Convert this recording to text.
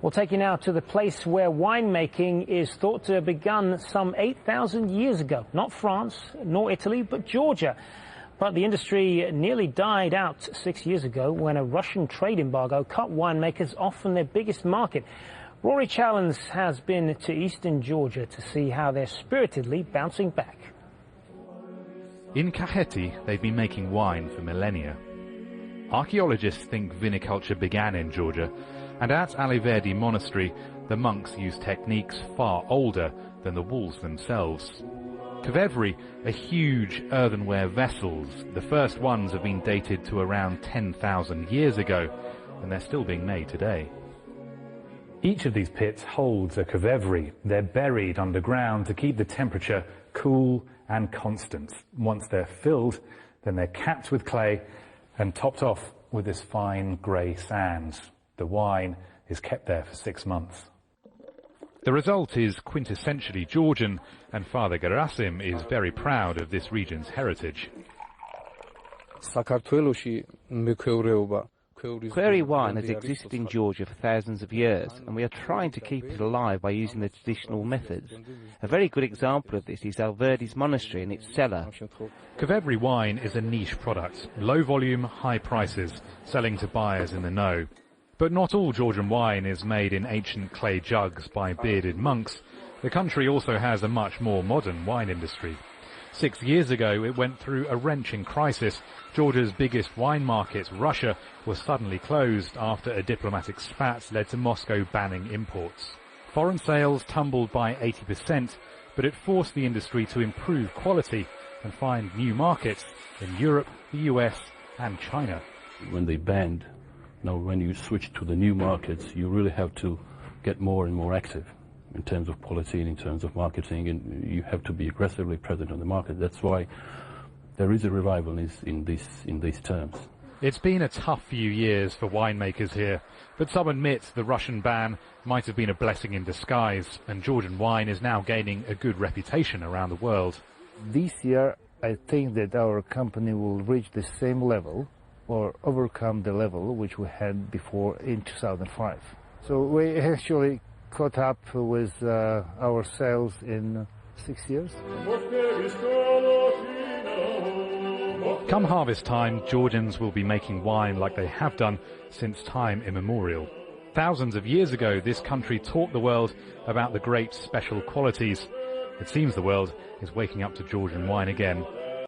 We'll take you now to the place where winemaking is thought to have begun some 8,000 years ago. Not France, nor Italy, but Georgia. But the industry nearly died out 6 years ago when a Russian trade embargo cut winemakers off from their biggest market. Rory Challens has been to eastern Georgia to see how they're spiritedly bouncing back. In Kakheti, they've been making wine for millennia. Archaeologists think viniculture began in Georgia, and at Aliverdi Monastery, the monks use techniques far older than the walls themselves. Kvevari are huge earthenware vessels. The first ones have been dated to around 10,000 years ago, and they're still being made today. Each of these pits holds a kvevari. They're buried underground to keep the temperature cool and constant. Once they're filled, then they're capped with clay and topped off with this fine grey sand. The wine is kept there for 6 months. The result is quintessentially Georgian, and Father Gerasim is very proud of this region's heritage. Kvevari wine has existed in Georgia for thousands of years, and we are trying to keep it alive by using the traditional methods. A very good example of this is Aliverdi's monastery and its cellar. Kvevari wine is a niche product, low volume, high prices, selling to buyers in the know. But not all Georgian wine is made in ancient clay jugs by bearded monks. The country also has a much more modern wine industry. 6 years ago, it went through a wrenching crisis. Georgia's biggest wine market, Russia, was suddenly closed after a diplomatic spat led to Moscow banning imports. Foreign sales tumbled by 80%, but it forced the industry to improve quality and find new markets in Europe, the US and China. When they banned, now when you switch to the new markets, you really have to get more and more active in terms of policy and in terms of marketing, and you have to be aggressively present on the market. That's why there is a revival in these terms. It's been a tough few years for winemakers here, but some admit the Russian ban might have been a blessing in disguise, and Georgian wine is now gaining a good reputation around the world. This year, I think that our company will reach the same level or overcome the level which we had before in 2005. So we actually caught up with our sales in 6 years. Come harvest time, Georgians will be making wine like they have done since time immemorial. Thousands of years ago, this country taught the world about the great special qualities. It seems the world is waking up to Georgian wine again.